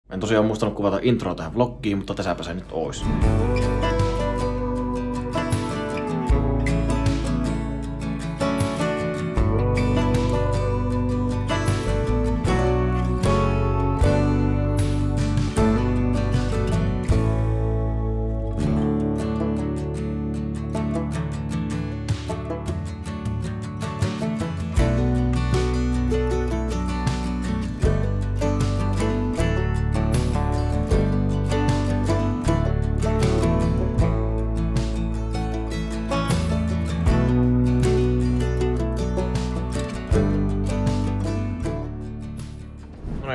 En tosiaan muistanut kuvata introa tähän vloggiin, mutta tässäpä se nyt ois.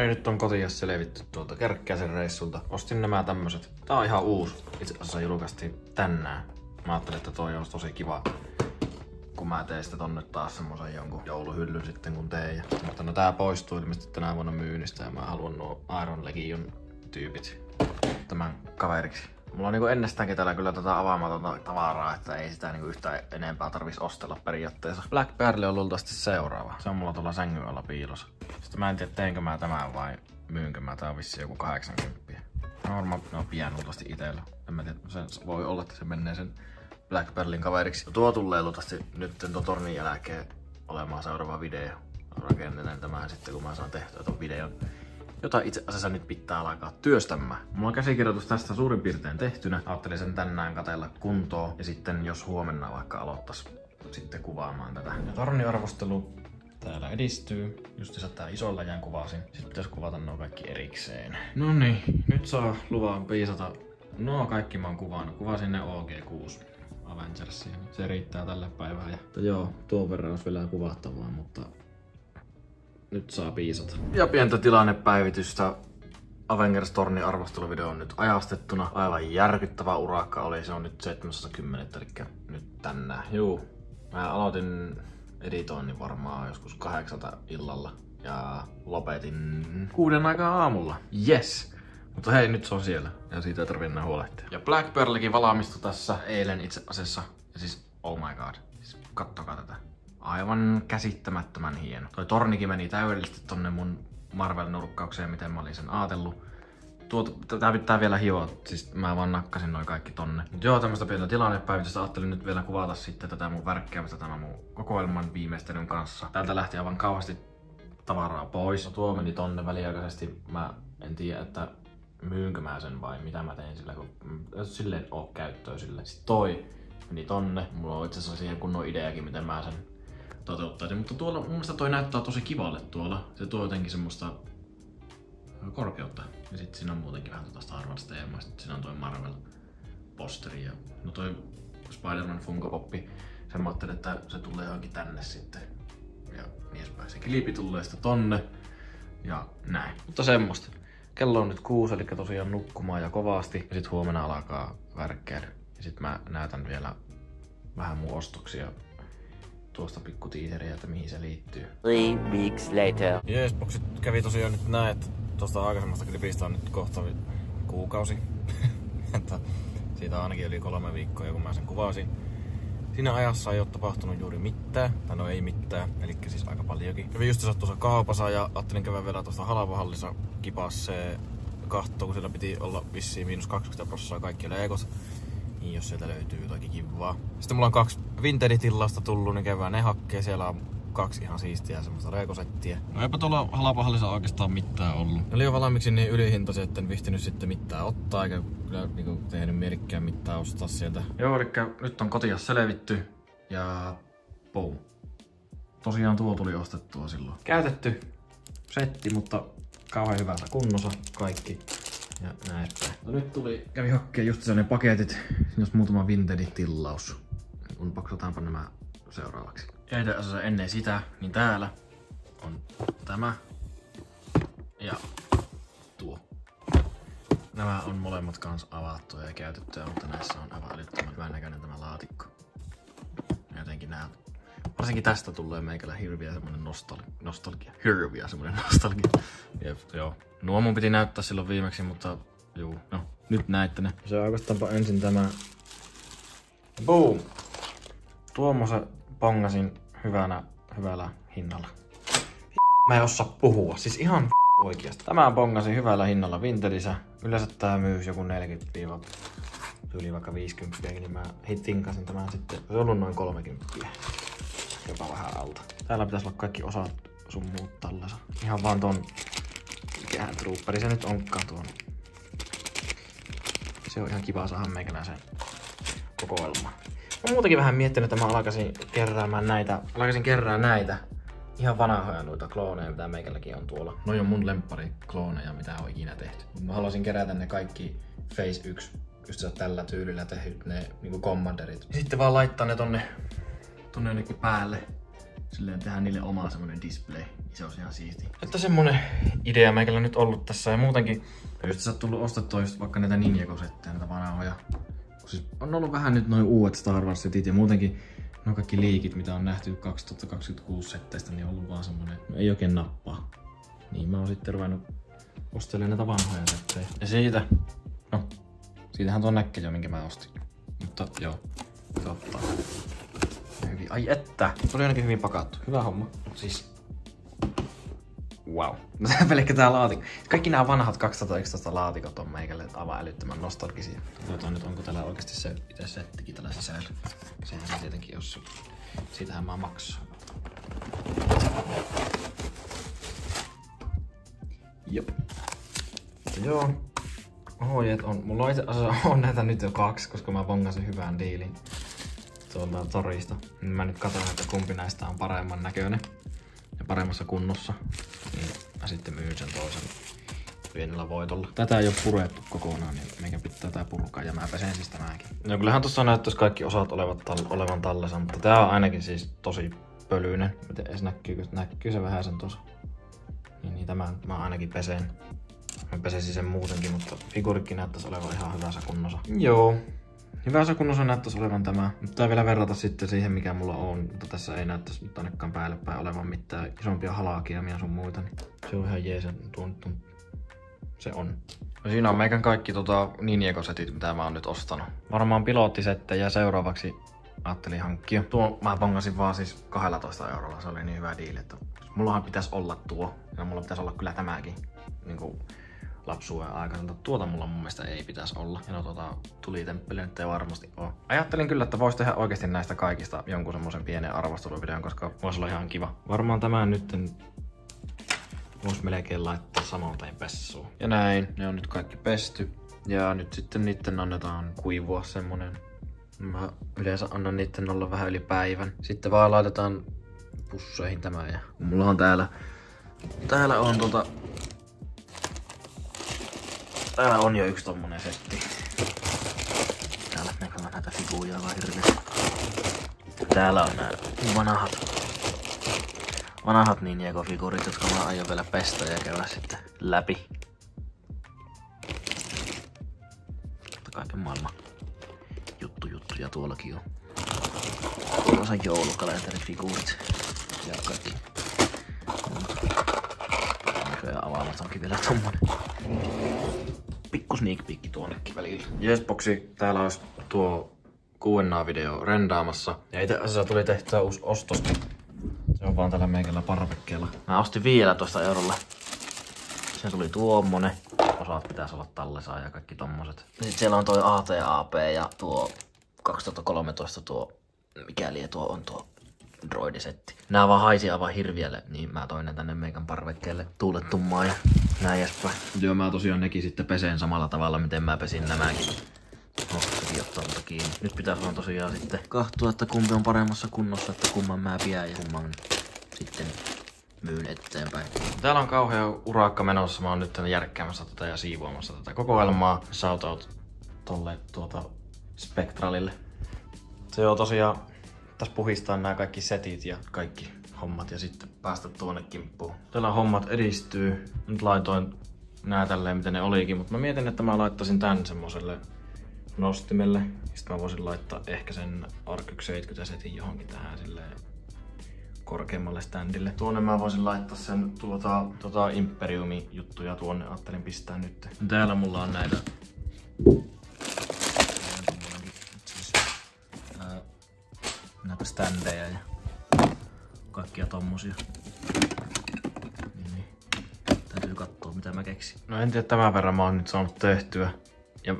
Nyt on kotiin selvitty tuolta Kärkkäisen reissulta. Ostin nämä tämmöset. Tää on ihan uusi. Itse asiassa julkaistiin tänään. Mä ajattelin, että toi olisi tosi kiva, kun mä tein sitä tonne taas semmosen jonkun jouluhyllyn sitten kun tein. Mutta no tää poistuu ilmeisesti tänä vuonna myynnistä ja mä haluan nuo Iron Legion tyypit tämän kaveriksi. Mulla on niinku ennestäänkin täällä kyllä tätä avaamatonta tavaraa, että ei sitä niinku yhtään enempää tarvis ostella periaatteessa. Black Pearl on luultavasti seuraava. Se on mulla tuolla sängyn alla piilossa. Sitten mä en tiedä teinkö mä tämän vai myynkö mä. Tää on vissiin joku 80. No varmaan ne on pian luultavasti itellä. En mä tiedä, se voi olla, että se menee sen Black Pearlin kaveriksi. Tuo tulee luultavasti nyt tuon tornin jälkeen olemaan seuraava video. Rakentelen tämän sitten kun mä saan tehtyä ton videon, jota itse asiassa nyt pitää alkaa työstämään. Mulla on käsikirjoitus tästä suurin piirtein tehtynä. Ajattelin sen tänään katsella kuntoon ja sitten jos huomenna vaikka aloittais sitten kuvaamaan tätä. Ja torniarvostelu täällä edistyy. Justiinsa tää isolla jään kuvasin. Sitten pitäisi kuvata nuo kaikki erikseen. No niin, nyt saa luvan piisata. No kaikki mä oon kuvannut. Kuvasin ne OG6 Avengersia. Se riittää tälle päivään. Ja joo, tuon verran olisi vielä kuvattavaa, mutta nyt saa piisata. Ja pientä tilannepäivitystä. Avengers-tornin arvosteluvideo on nyt ajastettuna. Aivan järkyttävä urakka oli. Se on nyt 7.10. eli nyt tänään. Juu. Mä aloitin editoinnin varmaan joskus 8 illalla. Ja lopetin 6 aikaa aamulla. Yes! Mutta hei, nyt se on siellä. Ja siitä ei tarvitse enää huolehtia. Ja Black Pearlkin valmistui tässä eilen itse asiassa. Ja siis, oh my god. Siis, kattokaa tätä. Aivan käsittämättömän hieno. Toi tornikin meni täydellisesti tonne mun Marvel-nurkkaukseen, miten mä olin sen aatellut. Tää pitää vielä hioa, siis mä vaan nakkasin noin kaikki tonne. Mut joo, tämmöstä pientä tilannepäivitystä ajattelin nyt vielä kuvata sitten tätä mun värkkäämistä tämän mun kokoelman viimeistelyn kanssa. Täältä lähti aivan kauheasti tavaraa pois. Tuo meni tonne väliaikaisesti. Mä en tiedä, että myynkö mä sen vai mitä mä tein sillä, kun silleen oo käyttöä sille. Sitten toi meni tonne. Mulla on itse asiassa siihen kunnon ideakin, miten mä sen toteuttaisin. Mutta tuolla mun mielestä toi näyttää tosi kivalle tuolla. Se tuo jotenkin semmoista korkeutta. Ja sit siinä on muutenkin vähän tuota Star Wars teemaa. Sitten siinä on toi Marvel-posteri ja no toi Spider-Man Funko Poppi. Sen mä ajattelin, että se tulee johonkin tänne sitten. Ja niin edespäin. Se kliipi tulee sitten tonne. Ja näin. Mutta semmoista. Kello on nyt 6, eli tosiaan nukkumaan ja kovasti. Ja sit huomenna alkaa värkkäily. Ja sit mä näytän vielä vähän mun ostoksia. Tuosta pikku tiiseriä, että mihin se liittyy. 3 weeks later. Jees, boksit kävi tosiaan nyt näin, että tuosta aikaisemmasta klipistä on nyt kohta kuukausi. Siitä on ainakin yli 3 viikkoa, kun mä sen kuvasin. Siinä ajassa ei ole tapahtunut juuri mitään, tai no ei mitään, eli siis aika paljonkin. Kävin just tuossa kaupassa ja ajattelin käydä vielä tuosta Halavahallissa kipassee kahtoo, kun siellä piti olla vissiin -20% kaikki legos. Niin jos sieltä löytyy jotakin kivaa. Sitten mulla on 2 Vintage-tilausta tullut, niin käydään ne hakkee. Siellä on 2 ihan siistiä semmoista rekosettiä. No eipä tuolla Halapahallissa oikeastaan mitään ollut. Ne oli jo valmiiksi niin ylihintaisia, etten viihtynyt sitten mitään ottaa, eikä kyllä niinku tehnyt mielikkään mitään ostaa sieltä. Joo, eli nyt on kotia selvitty ja boom. Tosiaan tuo tuli ostettua silloin. Käytetty setti, mutta kauhean hyvässä kunnossa kaikki. Ja näin päin. No nyt kävi hakkeen just sellainen paketit, jos muutama Vintage-tilaus. Unboxataanpa nämä seuraavaksi. Ja itse asiassa ennen sitä, niin täällä on tämä ja tuo. Nämä on molemmat kans avattuja ja käytettyjä, mutta näissä on aivan älyttömän hyvän näköinen tämä laatikko. Ja jotenkin nää, varsinkin tästä tulee meikällä hirviä semmonen nostalgia. Hirviä semmonen nostalgia. Jep, joo. Nuo mun piti näyttää silloin viimeksi, mutta juu, no nyt näitte ne. Se oikeastaanpa ensin tämä. Boom! Tuommoisen pongasin hyvällä hinnalla. Mä en osaa puhua, siis ihan oikeasti. Tämä bongasin hyvällä hinnalla Vinterissä. Yleensä tää myys joku 40 yli vaikka 50, niin mä tinkasin tämän sitten. Se on ollut noin 30. Jopa vähän alta. Täällä pitäisi olla kaikki osat sun muut tallessa. Ihan vaan ton mikähän trooperi se nyt onkaan tuon. Se on ihan kiva saada meikäläisen kokoelma. Mä muutenkin vähän miettinyt, että mä alkaisin kerää näitä ihan vanhoja noita klooneja, mitä meikälläkin on tuolla. Noi on mun lemppari klooneja, mitä on ikinä tehty. Mä haluaisin kerätä ne kaikki Phase 1 just tällä tyylillä tehdyt ne niinku commanderit. Ja sitten vaan laittaa ne tonne jonnekin päälle. Silleen tehdään niille oma semmonen display. Se on ihan siisti. Että semmonen idea meikällä nyt ollut tässä ja muutenkin. Just sä oot tullut ostettua just vaikka näitä Ninjago-setteja, näitä vanhoja. Siis on ollut vähän nyt noin uudet Star Wars setit ja muutenkin no kaikki liikit, mitä on nähty 2026 setteistä, niin on ollut vaan semmonen, no ei oikein nappaa. Niin mä oon sitten ruvennut ostelemaan näitä vanhoja settejä. Ja siitähän tuo näkee jo, minkä mä ostin. Mutta joo, totta. Hyvin, ai että! Se oli ainakin hyvin pakattu. Hyvä homma. Siis wow. Pelkkä tää laatikko. Kaikki nämä vanhat 2011 laatikot on meikälle aivan älyttömän nostalgisia. Katsotaan nyt, onko täällä oikeasti se itse settikin tällä sisällä. Sehän se tietenkin jos. Siitähän mä maksaa. Jop. Joo. Ohjeet on. Mulla on itse asiassa on näitä nyt jo 2, koska mä bongasin hyvän diilin tuolta torista. Mä nyt katson, että kumpi näistä on paremman näköinen ja paremmassa kunnossa. Niin mä sitten myyn sen toisen pienellä voitolla. Tätä ei oo purettu kokonaan, niin meikä pitää tää purkaa ja mä pesen siis tämänkin. No kyllähän tossa näyttäis kaikki osat olevan tallessa, mutta tää on ainakin siis tosi pölyinen. Miten edes näkyy se vähän sen tossa. Niin tämä mä ainakin pesen. Mä pesesin sen muutenkin, mutta figuurikki näyttäisi olevan ihan hyvässä kunnossa. Joo. Hyvässä kunnossa näyttäisi olevan tämä. Mutta tää vielä verrata sitten siihen, mikä mulla on. Mutta tässä ei näyttäisi nyt ainakaan päälle päin olevan mitään isompia halakiamia sun muita. Niin se on ihan jees. Se on. No siinä on meikän kaikki Ninjago-setit, mitä mä oon nyt ostanut. Varmaan pilottisettejä seuraavaksi ajattelin hankkia. Tuo mä bongasin vaan siis 12 €. Se oli niin hyvä diili, että mullahan pitäisi olla tuo. Ja mulla pitäisi olla kyllä tämäkin. Niinku lapsuuden aikana. Tuota mulla mun mielestä ei pitäisi olla. Ja no tulitemppeli nyt ei varmasti oo. Ajattelin kyllä, että vois tehdä oikeesti näistä kaikista jonkun semmosen pienen arvosteluvideon, koska vois olla ihan kiva. Varmaan tämä nyt vois melkein laittaa saman tein pessuun. Ja näin, ne on nyt kaikki pesty. Ja nyt sitten niitten annetaan kuivua semmonen. Mä yleensä annan niitten olla vähän yli päivän. Sitten vaan laitetaan pusseihin tämä ja mulla on täällä on täällä on jo yksi tommonen setti. Täällä näkyy näitä figuuria vaan hirveästi. Täällä on nää vanhat Ninjago-figuurit, jotka mä aion vielä pestä ja käydä sitten läpi. Kaiken maailman juttuja tuollakin on. Tuolla on joulukalenterifiguurit ja kaikki. Näköjään avaamat onkin vielä tommonen. Pikku sneak peekki tuonnekin välillä. Jesboksi täällä olisi tuo Q&A-video rendaamassa. Ja itse asiassa tuli tehtyä uusi ostoskin. Se on vaan tällä meikällä parvekkeella. Mä ostin 15 €. Se tuli tuommonen. Osat pitäisi olla tallessa ja kaikki tommoset. Ja sit siellä on toi AT-AP ja tuo 2013 tuo, mikäli tuo on tuo droidisetti. Nää vaan haisi aivan hirviälle, niin mä toin ne tänne meikän parvekkeelle tuulettumaan ja näin edespäin. Joo, mä tosiaan nekin sitten peseen samalla tavalla, miten mä pesin nämäkin. Nostakin ottaa mutta kiinni. Nyt pitäisi vaan tosiaan sitten kahtua, että kumpi on paremmassa kunnossa, että kumman mä pidän ja kumman sitten myyn eteenpäin. Täällä on kauhea urakka menossa. Mä oon nyt järkkäämässä tätä ja siivoamassa tätä kokoelmaa. Shoutout tolle Spectralille. Se on tosiaan tässä puhistaa nämä kaikki setit ja kaikki hommat ja sitten päästä tuonne kimppuun. Täällä hommat edistyy. Nyt laitoin nää tälleen miten ne olikin, mutta mä mietin, että mä laittaisin tän semmoselle nostimelle. Sitten mä voisin laittaa ehkä sen Arc 70 setin johonkin tähän silleen korkeammalle standille. Tuonne mä voisin laittaa sen Imperiumi juttuja tuonne, ajattelin pistää nyt. Täällä mulla on näitä standeja ja kaikkia tommosia. Niin. Täytyy katsoa mä keksin. No en tiedä, tämän verran mä oon nyt saanut tehtyä. Ja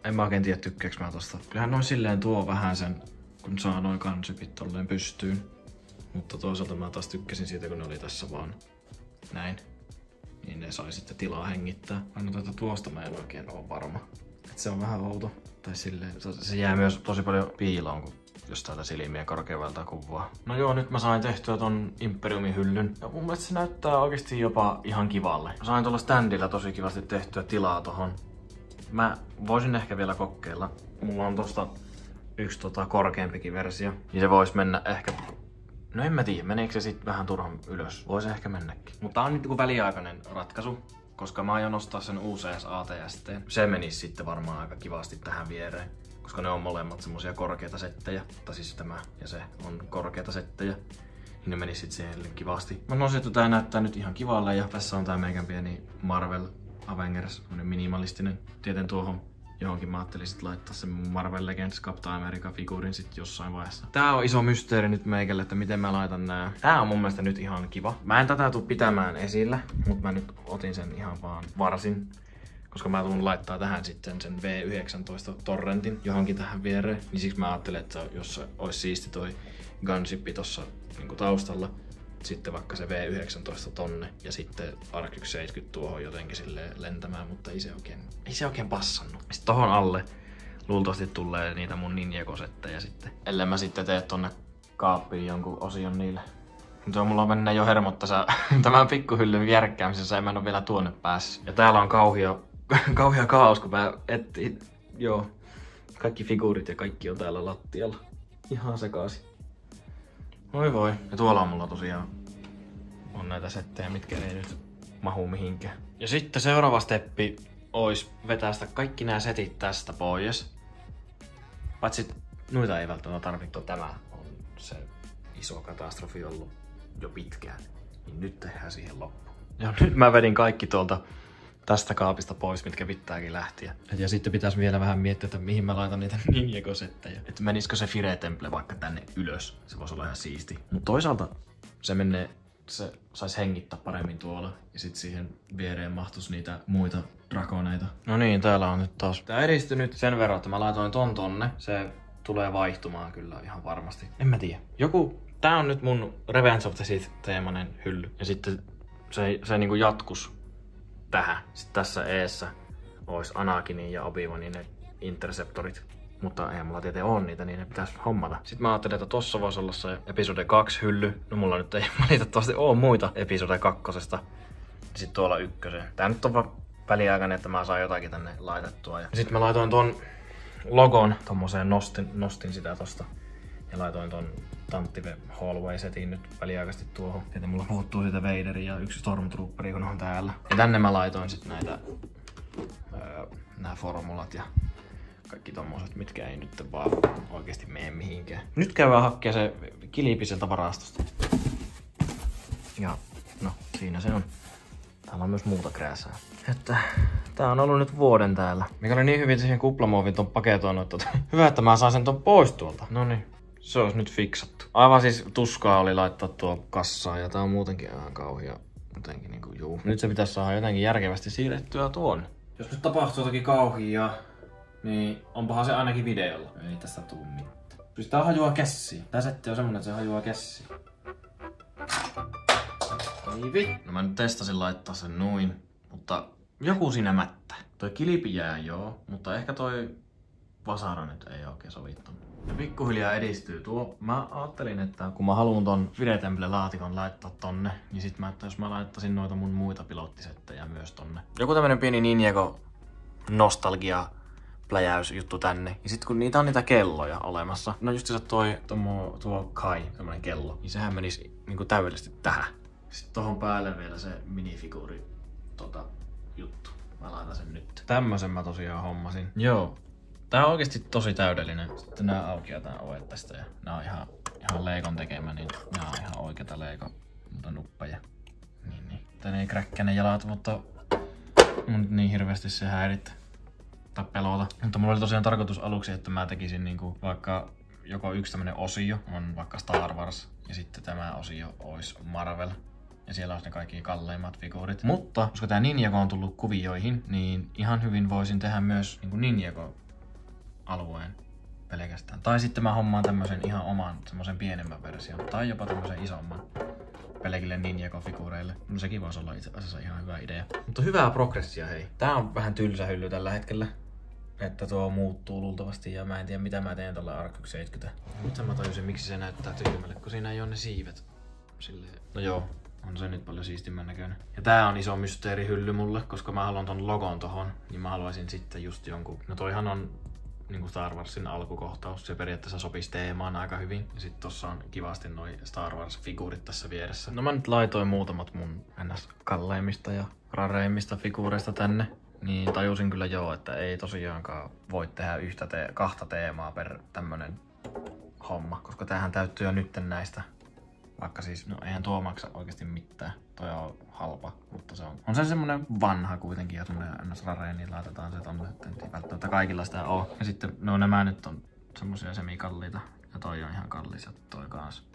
en mä oikein tiedä, tykkääks mä tosta. Kyllähän noin silleen tuo vähän sen, kun saa noin kansipit tolleen pystyyn. Mutta toisaalta mä taas tykkäsin siitä, kun ne oli tässä vaan näin. Niin ne sai sitten tilaa hengittää. Ainoa tuosta mä en oikein oo varma. Et se on vähän outo. Tai silleen, se jää myös tosi paljon piiloon, kun jos täältä silmiä korkeavalta kuvaa. No joo, nyt mä sain tehtyä ton Imperiumin hyllyn. Ja mun mielestä se näyttää oikeesti jopa ihan kivalle. Mä sain tuolla standilla tosi kivasti tehtyä tilaa tohon. Mä voisin ehkä vielä kokeilla. Mulla on tosta yksi korkeampikin versio. Niin se vois mennä ehkä... No en mä tiedä, meneekö se sit vähän turhan ylös. Voisi ehkä mennäkin. Mutta tää on nyt joku väliaikainen ratkaisu. Koska mä aion nostaa sen UCS ATST. Se menisi sitten varmaan aika kivasti tähän viereen. Koska ne on molemmat semmosia korkeita settejä. Tai siis tämä ja se on korkeita settejä. Niin ne menisi sitten siihen kivasti. Mä sanoisin, että tää näyttää nyt ihan kivalle. Ja tässä on tää meikän pieni Marvel Avengers. Semmonen minimalistinen. Tieten tuohon johonkin mä ajattelin sit laittaa sen Marvel Legends Captain America figuurin sit jossain vaiheessa. Tää on iso mysteeri nyt meikälle, että miten mä laitan nää. Tää on mun mielestä nyt ihan kiva. Mä en tätä tuu pitämään esillä, mutta mä nyt otin sen ihan vaan varsin. Koska mä tuun laittaa tähän sitten sen V19 torrentin johonkin tähän viereen. Niin siksi mä ajattelin, että jos olisi siisti toi gunshippi tossa niinku taustalla. Sitten vaikka se V19 tonne ja sitten Ark 170 tuohon jotenkin silleen lentämään, mutta ei se oikein passannut. Sitten tohon alle luultavasti tulee niitä mun Ninjago-settejä sitten. Ellei mä sitten tee tonne kaappiin jonkun osion niille. Mutta mulla menee jo hermot tässä tämän pikkuhyllyn järkkäämisessä, mä en oo vielä tuonne päässyt. Ja täällä on kauhea kaos, kun mä etsin, joo, kaikki figuurit ja kaikki on täällä lattialla. Ihan sekaisin. Oi voi. Ja tuolla on mulla tosiaan on näitä settejä, mitkä ei nyt mahu mihinkään. Ja sitten seuraava steppi olisi vetästä kaikki nämä setit tästä pois. Paitsi noita ei välttämättä tarvitse. Tämä on se iso katastrofi ollut jo pitkään. Niin nyt tehdään siihen loppu. Ja nyt mä vedin kaikki tuolta tästä kaapista pois, mitkä pitääkin lähtiä. Ja sitten pitäisi vielä vähän miettiä, että mihin mä laitan niitä Ninjago-settejä. Että menisikö se Fire Temple vaikka tänne ylös. Se voisi olla ihan siisti. Mutta toisaalta se saisi hengittää paremmin tuolla. Ja sitten siihen viereen mahtuisi niitä muita drakoneita. No niin, täällä on nyt taas. Tää edistyi nyt sen verran, että mä laitoin ton tonne. Se tulee vaihtumaan kyllä ihan varmasti. En mä tiedä. Tää on nyt mun Revenge of the Sith -teemainen hylly. Ja sitten se niinku jatkus tähän. Sitten tässä eessä olisi Anakinin ja Obi-Wanin ne interceptorit. Mutta eihän mulla tietenkään ole niitä, niin ne pitäisi hommata. Sitten mä ajattelin, että tossa voisi olla se episode 2 hylly. No mulla nyt ei valitettavasti ole muita episode 2. Sitten tuolla 1. Tää nyt on vaan väliaikainen, että mä saan jotakin tänne laitettua. Ja sitten mä laitoin ton logon tommoseen, nostin sitä tosta. Ja laitoin ton Tantive Hallway-setin nyt väliaikaisesti tuohon. Että mulla puuttuu siitä Vaderia ja yksi Stormtrooperi, kun on täällä. Ja tänne mä laitoin sit näitä nää formulat ja kaikki tommoset, mitkä ei nyt vaan oikeesti mene mihinkään. Nyt käydään hakkeen se kilpi sieltä varastosta. Ja no, siinä se on. Täällä on myös muuta krääsää. Että tää on ollut nyt vuoden täällä. Mikä oli niin hyvin siihen kuplamuovin ton paketoinut, että hyvä, että mä saan sen ton pois tuolta. Noniin. Se olisi nyt fiksattu. Aivan siis tuskaa oli laittaa tuo kassaan ja tää on muutenkin ihan kauhia. Jotenkin niinku juu. Nyt se pitäisi saada jotenkin järkevästi siirrettyä tuonne. Jos nyt tapahtuu jotakin kauhia, niin onpahan se ainakin videolla. Ei tästä tuu mitään. Siis tää hajuaa kässiin. Tää setti on semmonen, että se hajuaa kässiin. No mä nyt testasin laittaa sen noin, mutta joku siinä mättää. Toi kilpi jää joo, mutta ehkä toi vasara nyt ei oikein sovittanut. Ja pikkuhiljaa edistyy tuo. Mä ajattelin, että kun mä haluun ton Fire Temple -laatikon laittaa tonne, niin sit jos mä laittaisin noita mun muita pilottisettejä myös tonne. Joku tämmönen pieni Ninjago nostalgia pläjäysjuttu tänne. Ja sit kun niitä on niitä kelloja olemassa, no just se tuo Kai, semmonen kello, niin sehän menisi niinku täydellisesti tähän. Sitten tohon päälle vielä se minifiguuri juttu. Mä laitan sen nyt. Tämmösen mä tosiaan hommasin. Joo. Tää on oikeesti tosi täydellinen. Sitten nää aukeaa tää ovet tästä ja nää on ihan Leikon tekemä, niin nää on ihan oikeita Leikon nuppeja. Niin. Tän ei kräkkää ne jalat, mutta mun niin hirveästi se häirittää tai pelota. Mutta mulla oli tosiaan tarkoitus aluksi, että mä tekisin niinku vaikka joko yksi tämmönen osio, on vaikka Star Wars, ja sitten tämä osio olisi Marvel. Ja siellä on ne kaikki kalleimmat figuurit. Mutta, koska tää Ninjago on tullut kuvioihin, niin ihan hyvin voisin tehdä myös niin Ninjago-alueen pelkästään. Tai sitten mä hommaan tämmösen ihan oman, semmosen pienemmän version. Tai jopa tämmösen isomman pelkille Ninjago-figuureille. No sekin voisi olla itse asiassa ihan hyvä idea. Mutta hyvää progressia, hei. Tää on vähän tylsä hylly tällä hetkellä. Että tuo muuttuu luultavasti ja mä en tiedä mitä mä teen tällä Arc 70. Nyt mä tajusin miksi se näyttää tyhmälle, kun siinä ei oo ne siivet. Silleen. No joo, on se nyt paljon siistimmän näköinen. Ja tää on iso mysteerihylly mulle, koska mä haluan ton logon tohon, niin mä haluaisin sitten just jonkun. No toihan on niinku Star Warsin alkukohtaus, se periaatteessa sopisi teemaan aika hyvin. Ja sit tossa on kivasti noi Star Wars-figuurit tässä vieressä. No mä nyt laitoin muutamat mun ns. Kalleimmista ja rareimmista figuureista tänne. Niin tajusin kyllä joo, että ei tosiaankaan voi tehdä kahta teemaa per tämmönen homma. Koska tämähän täyttyy jo nytten näistä. Vaikka siis, no eihän tuo maksa oikeasti mitään. Toi on halpa, mutta se on se semmonen vanha kuitenkin ja semmonen ns. Rareen, niin laitetaan se tonne. Ei välttämättä kaikilla sitä oo. Ja sitten, no nämä nyt on semmosia semikalliita. Ja toi on ihan kallis ja toi kans.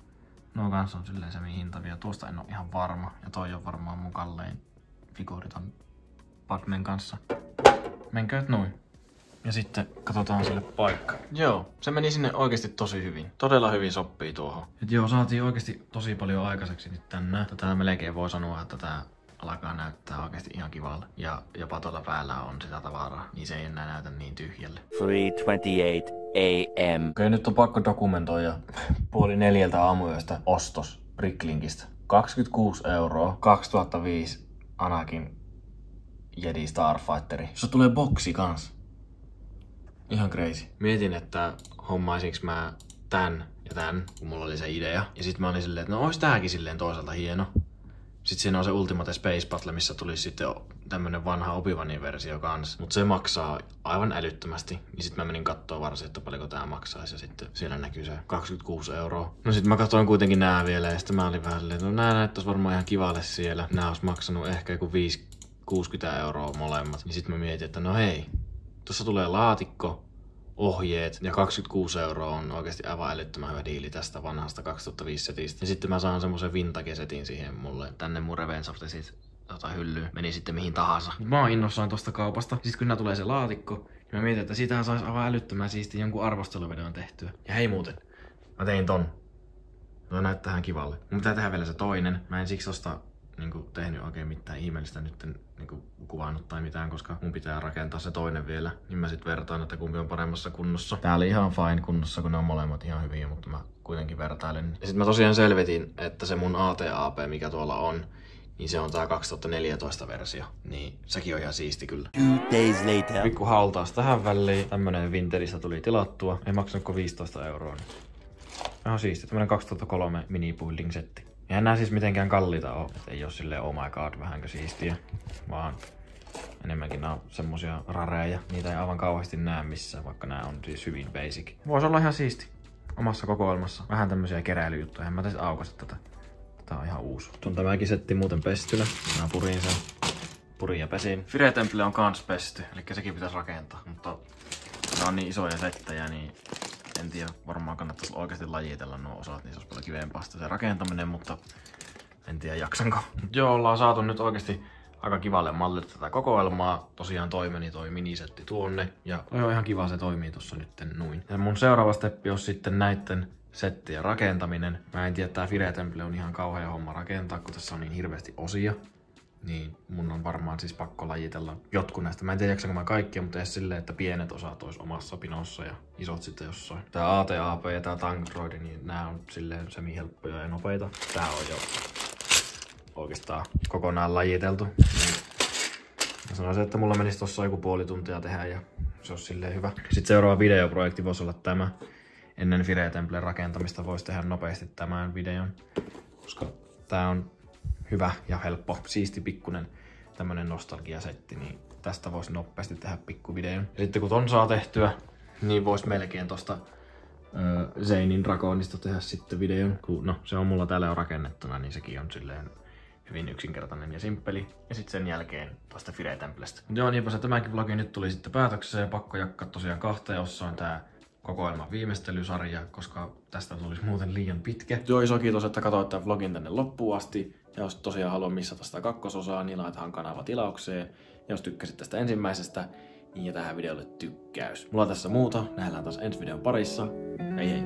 Nuo kans on silleen semi-hintavia. Tuosta en oo ihan varma. Ja toi on varmaan mun kallein figuuri ton Padmen kanssa. Menkööt noin. Ja sitten katsotaan sille paikka. Joo, se meni sinne oikeesti tosi hyvin. Todella hyvin sopii tuohon. Et joo, saatiin oikeesti tosi paljon aikaiseksi nyt tänään. Tätä melkein voi sanoa, että tää alkaa näyttää oikeesti ihan kivalle. Ja jopa tuolla päällä on sitä tavaraa, niin se ei enää näytä niin tyhjälle. 3:28 AM. Okei, nyt on pakko dokumentoida 3:30 aamuyöstä ostos Bricklinkistä. 26 €, 2005 Anakin Jedi Starfighteri. Jossa tulee boksi kans. Ihan crazy. Mietin, että hommaisinks mä tän ja tän, kun mulla oli se idea. Ja sit mä olin silleen, että no ois tääkin silleen toisaalta hieno. Sit siinä on se Ultimate Space Battle, missä tuli sitten tämmönen vanha Obi-Wanin versio kans. Mut se maksaa aivan älyttömästi. Niin sit mä menin kattoo varsin, että paljonko tää maksaisi. Ja sitten siellä näkyy se 26 €. No sit mä katsoin kuitenkin nää vielä ja sitten mä olin vähän silleen, että no nää näyttäis varmaan ihan kivalle siellä. Nää ois maksanut ehkä joku 60 € molemmat. Niin sit mä mietin, että no hei, tossa tulee laatikko, ohjeet ja 26 € on oikeesti aivan älyttömän hyvä diili tästä vanhasta 2005 setistä. Ja sitten mä saan semmosen vintage-setin siihen mulle tänne mun Revenge of the Sith hyllyyn. Meni sitten mihin tahansa. Mä oon innossaan tosta kaupasta. Sitten kun nää tulee se laatikko, niin mä mietin, että siitähän sais aivan älyttömän siisti jonkun arvosteluvideon tehtyä. Ja hei muuten, mä tein ton. Toi näyttää ihan kivalle. Mun pitää tehdä vielä se toinen. Mä en siksi tosta tehnyt oikein mitään ihmeellistä nyt kuvannut tai mitään, koska mun pitää rakentaa se toinen vielä. Niin mä sit vertaan, että kumpi on paremmassa kunnossa. Tää oli ihan fine kunnossa, kun ne on molemmat ihan hyviä, mutta mä kuitenkin vertailen. Ja sit mä tosiaan selvitin, että se mun AT-AP, mikä tuolla on, niin se on tää 2014 versio. Niin sekin on ihan siisti kyllä. 2 days later. Pikku hautaus tähän väliin. Tämmönen Winteristä tuli tilattua. Ei maksanutko 15 €. Niin. Ihan siisti. Tämmönen 2003 mini-building setti. Eihän nää siis mitenkään kalliita oo. Et ei oo silleen oh my god vähänkö siistiä. Vaan enemmänkin nää on semmosia rareja. Niitä ei aivan kauheasti näe missään, vaikka nää on siis hyvin basic. Vois olla ihan siisti. Omassa kokoelmassa. Vähän tämmösiä keräilyjuttuja. En mä tes aukaise tätä. Tää on ihan uusi. On tämäkin setti muuten pestynä. Mä purin sen. Purin ja pesin. Fire Temple on kans pesty. Elikkä sekin pitäisi rakentaa. Mutta nää on niin isoja settejä, niin en tiedä, varmaan kannattaisi oikeasti lajitella nuo osat, niin se olisi paljon kivempaa se rakentaminen, mutta en tiedä jaksanko. Joo, ollaan saatu nyt oikeasti aika kivalle mallille tätä kokoelmaa. Tosiaan meni toi minisetti tuonne ja toi on ihan kiva, se toimii tossa nytten noin. Ja mun seuraava steppi on sitten näitten settien rakentaminen. Mä en tiedä, että tää Fire Temple on ihan kauhea homma rakentaa, kun tässä on niin hirveästi osia. Niin mun on varmaan siis pakko lajitella jotkut näistä. Mä en tiedä jaksanko mä kaikkia, mutta edes silleen, että pienet osat ois omassa pinossa ja isot sitten jossain. Tää AT-AP ja tää Tank Droid, niin nää on silleen semi-helppoja ja nopeita. Tää on jo oikeastaan kokonaan lajiteltu. Mä sanoisin, että mulla menisi tossa joku puoli tuntia tehdä ja se olisi silleen hyvä. Sitten seuraava videoprojekti voisi olla tämä. Ennen Fire Templen rakentamista voisi tehdä nopeasti tämän videon, koska tää on hyvä ja helppo, siisti pikkunen tämmönen nostalgiasetti, niin tästä voisi nopeasti tehdä pikkuvideon. Ja sitten kun ton saa tehtyä, niin vois melkein tosta Zainin Dragonista tehdä sitten videon. No, se on mulla täällä jo rakennettuna, niin sekin on silleen hyvin yksinkertainen ja simppeli. Ja sitten sen jälkeen tosta Fire Templestä. Joo, niinpä se tämäkin vlogi nyt tuli sitten päätökseen. Pakko jakaa tosiaan kahteen osaan tää kokoelman viimeistelysarja, koska tästä tulisi muuten liian pitkä. Joo, iso kiitos, että katsoit tämän vlogin tänne loppuun asti. Ja jos tosiaan haluaa missata sitä kakkososaa, niin laitahan kanava tilaukseen. Ja jos tykkäsit tästä ensimmäisestä, niin jätähän videolle tykkäys. Mulla on tässä muuta. Nähdään taas ensi videon parissa. Hei hei!